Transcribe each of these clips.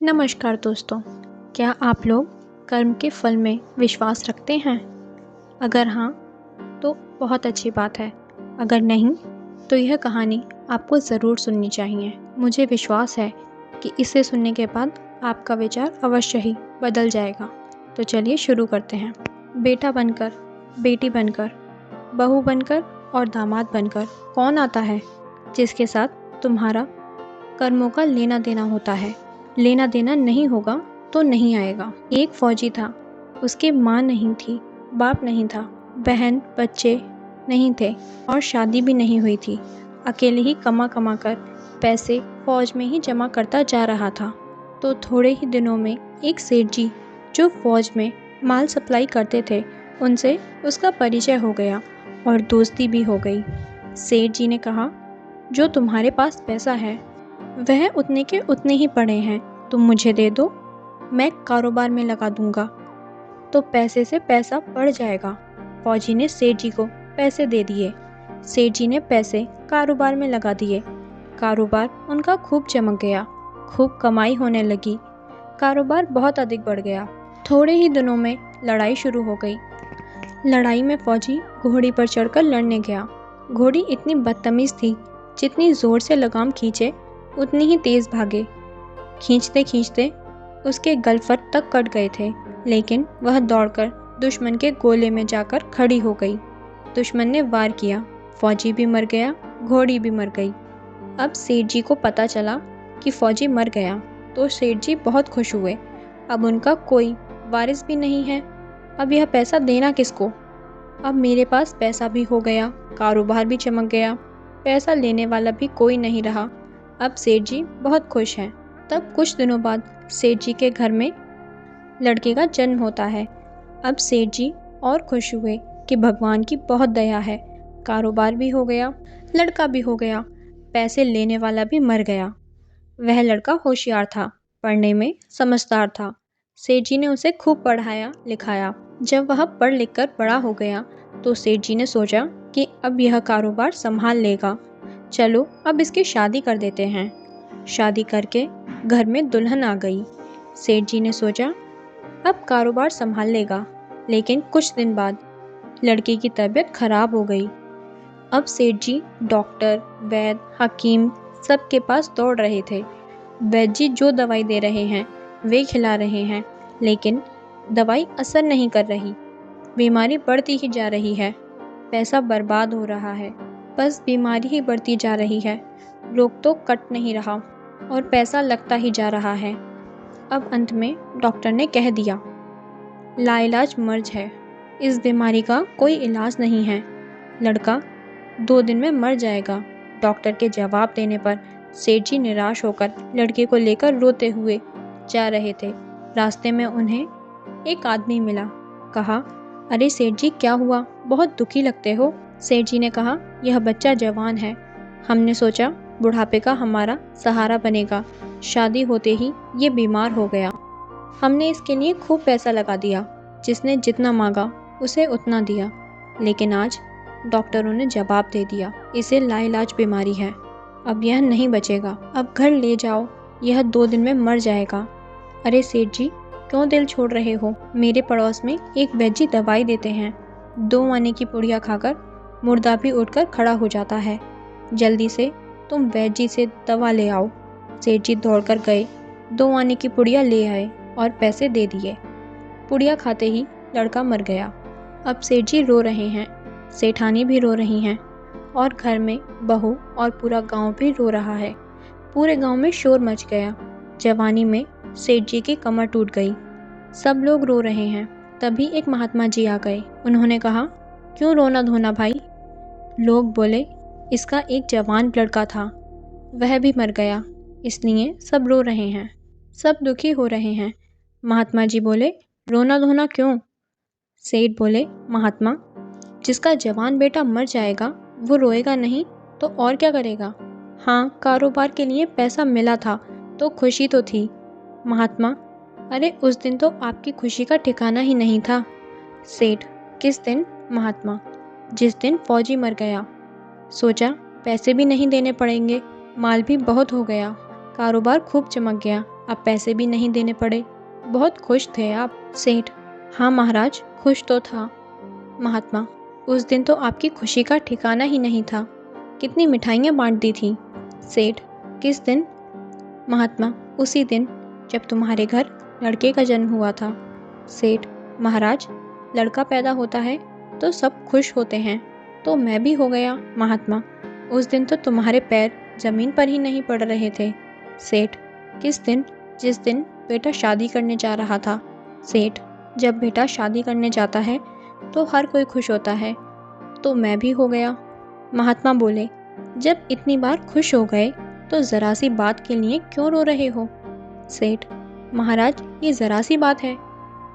नमस्कार दोस्तों, क्या आप लोग कर्म के फल में विश्वास रखते हैं? अगर हाँ, तो बहुत अच्छी बात है। अगर नहीं, तो यह कहानी आपको ज़रूर सुननी चाहिए। मुझे विश्वास है कि इसे सुनने के बाद आपका विचार अवश्य ही बदल जाएगा। तो चलिए शुरू करते हैं। बेटा बनकर, बेटी बनकर, बहू बनकर और दामाद बनकर कौन आता है जिसके साथ तुम्हारा कर्मों का लेना देना होता है। लेना देना नहीं होगा तो नहीं आएगा। एक फौजी था, उसके माँ नहीं थी, बाप नहीं था, बहन बच्चे नहीं थे और शादी भी नहीं हुई थी। अकेले ही कमा कमा कर पैसे फौज में ही जमा करता जा रहा था। तो थोड़े ही दिनों में एक सेठ जी जो फौज में माल सप्लाई करते थे, उनसे उसका परिचय हो गया और दोस्ती भी हो गई। सेठ जी ने कहा, जो तुम्हारे पास पैसा है वह उतने के उतने ही पड़े हैं, तुम मुझे दे दो, मैं कारोबार में लगा दूंगा तो पैसे से पैसा बढ़ जाएगा। फौजी ने सेठ जी को पैसे दे दिए। सेठ जी ने पैसे कारोबार में लगा दिए। कारोबार उनका खूब चमक गया, खूब कमाई होने लगी। कारोबार बहुत अधिक बढ़ गया। थोड़े ही दिनों में लड़ाई शुरू हो गई। लड़ाई में फौजी घोड़ी पर चढ़कर लड़ने गया। घोड़ी इतनी बदतमीज थी, जितनी जोर से लगाम खींचे उतनी ही तेज भागे। खींचते खींचते उसके गलफर तक कट गए थे, लेकिन वह दौड़कर दुश्मन के गोले में जाकर खड़ी हो गई। दुश्मन ने वार किया, फौजी भी मर गया, घोड़ी भी मर गई। अब सेठ जी को पता चला कि फौजी मर गया तो सेठ जी बहुत खुश हुए। अब उनका कोई वारिस भी नहीं है। अब यह पैसा देना किसको? अब मेरे पास पैसा भी हो गया, कारोबार भी चमक गया, पैसा लेने वाला भी कोई नहीं रहा। अब सेठ जी बहुत खुश हैं। तब कुछ दिनों बाद सेठ जी के घर में लड़के का जन्म होता है। अब सेठ जी और खुश हुए कि भगवान की बहुत दया है, कारोबार भी हो गया, लड़का भी हो गया, पैसे लेने वाला भी मर गया। वह लड़का होशियार था, पढ़ने में समझदार था। सेठ जी ने उसे खूब पढ़ाया लिखाया। जब वह पढ़ लिख कर बड़ा हो गया तो सेठ जी ने सोचा कि अब यह कारोबार संभाल लेगा, चलो अब इसकी शादी कर देते हैं। शादी करके घर में दुल्हन आ गई। सेठ जी ने सोचा अब कारोबार संभाल लेगा, लेकिन कुछ दिन बाद लड़के की तबीयत खराब हो गई। अब सेठ जी डॉक्टर, वैद्य, हकीम सबके पास दौड़ रहे थे। वैद्य जी जो दवाई दे रहे हैं वे खिला रहे हैं, लेकिन दवाई असर नहीं कर रही। बीमारी बढ़ती ही जा रही है, पैसा बर्बाद हो रहा है, बस बीमारी ही बढ़ती जा रही है, रोग तो कट नहीं रहा और पैसा लगता ही जा रहा है। अब अंत में डॉक्टर ने कह दिया, लाइलाज मर्ज है, इस बीमारी का कोई इलाज नहीं है, लड़का 2 दिन में मर जाएगा। डॉक्टर के जवाब देने पर सेठ जी निराश होकर लड़के को लेकर रोते हुए जा रहे थे। रास्ते में उन्हें एक आदमी मिला। कहा, अरे सेठ जी क्या हुआ, बहुत दुखी लगते हो। सेठ जी ने कहा, यह बच्चा जवान है, हमने सोचा बुढ़ापे का हमारा सहारा बनेगा। शादी होते ही ये बीमार हो गया। हमने इसके लिए खूब पैसा लगा दिया, जिसने जितना मांगा उसे उतना दिया, लेकिन आज डॉक्टरों ने जवाब दे दिया, इसे लाइलाज बीमारी है, अब यह नहीं बचेगा, अब घर ले जाओ, यह 2 दिन में मर जाएगा। अरे सेठ जी क्यों दिल छोड़ रहे हो, मेरे पड़ोस में एक वैद्य जी दवाई देते हैं, 2 आने की पुड़िया खाकर मुर्दा भी उठकर खड़ा हो जाता है, जल्दी से तुम वैद्य जी से दवा ले आओ। सेठ जी दौड़कर गए, 2 आने की पुड़िया ले आए और पैसे दे दिए। पुड़िया खाते ही लड़का मर गया। अब सेठ जी रो रहे हैं, सेठानी भी रो रही हैं और घर में बहू और पूरा गांव भी रो रहा है। पूरे गांव में शोर मच गया। जवानी में सेठ जी की कमर टूट गई। सब लोग रो रहे हैं। तभी एक महात्मा जी आ गए। उन्होंने कहा, क्यों रोना धोना भाई? लोग बोले, इसका एक जवान लड़का था, वह भी मर गया, इसलिए सब रो रहे हैं, सब दुखी हो रहे हैं। महात्मा जी बोले, रोना धोना क्यों? सेठ बोले, महात्मा, जिसका जवान बेटा मर जाएगा वो रोएगा नहीं तो और क्या करेगा? हाँ, कारोबार के लिए पैसा मिला था तो खुशी तो थी। महात्मा, अरे उस दिन तो आपकी खुशी का ठिकाना ही नहीं था। सेठ, किस दिन? महात्मा, जिस दिन फौजी मर गया। सोचा पैसे भी नहीं देने पड़ेंगे, माल भी बहुत हो गया, कारोबार खूब चमक गया, अब पैसे भी नहीं देने पड़े। बहुत खुश थे आप। सेठ: हाँ महाराज, खुश तो था। महात्मा: उस दिन तो आपकी खुशी का ठिकाना ही नहीं था। कितनी मिठाइयाँ बांट दी थी। सेठ: किस दिन? महात्मा: उसी दिन जब तुम्हारे घर लड़के का जन्म हुआ था। सेठ: महाराज, लड़का पैदा होता है तो सब खुश होते हैं, तो मैं भी हो गया। महात्मा: उस दिन तो तुम्हारे पैर जमीन पर ही नहीं पड़ रहे थे। सेठ: किस दिन? जिस दिन बेटा शादी करने जा रहा था। सेठ: जब बेटा शादी करने जाता है तो हर कोई खुश होता है, तो मैं भी हो गया। महात्मा बोले: जब इतनी बार खुश हो गए तो ज़रा सी बात के लिए क्यों रो रहे हो? सेठ: महाराज, ये ज़रा सी बात है।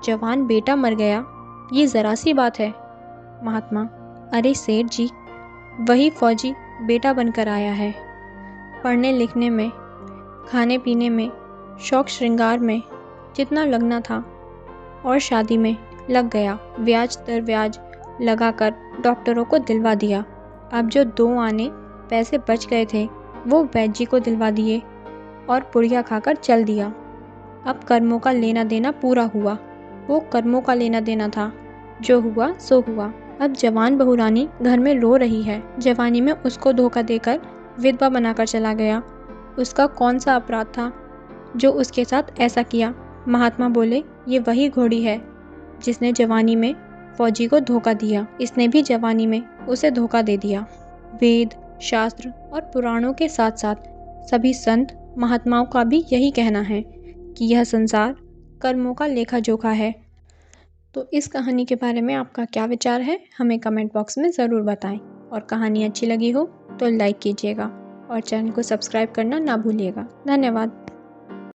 जवान बेटा मर गया, ये ज़रा सी बात है। महात्मा: अरे सेठ जी, वही फौजी बेटा बनकर आया है। पढ़ने लिखने में, खाने पीने में, शौक श्रृंगार में जितना लगना था और शादी में लग गया। ब्याज दर ब्याज लगाकर डॉक्टरों को दिलवा दिया। अब जो 2 आने पैसे बच गए थे वो वैद्य जी को दिलवा दिए और पुड़िया खाकर चल दिया। अब कर्मों का लेना देना पूरा हुआ। वो कर्मों का लेना देना था, जो हुआ सो हुआ। अब जवान बहुरानी घर में रो रही है। जवानी में उसको धोखा देकर विधवा बनाकर चला गया। उसका कौन सा अपराध था जो उसके साथ ऐसा किया? महात्मा बोले: ये वही घोड़ी है जिसने जवानी में फौजी को धोखा दिया। इसने भी जवानी में उसे धोखा दे दिया। वेद, शास्त्र और पुराणों के साथ साथ सभी संत महात्माओं का भी यही कहना है कि यह संसार कर्मों का लेखा जोखा है। तो इस कहानी के बारे में आपका क्या विचार है, हमें कमेंट बॉक्स में ज़रूर बताएं। और कहानी अच्छी लगी हो तो लाइक कीजिएगा और चैनल को सब्सक्राइब करना ना भूलिएगा। धन्यवाद।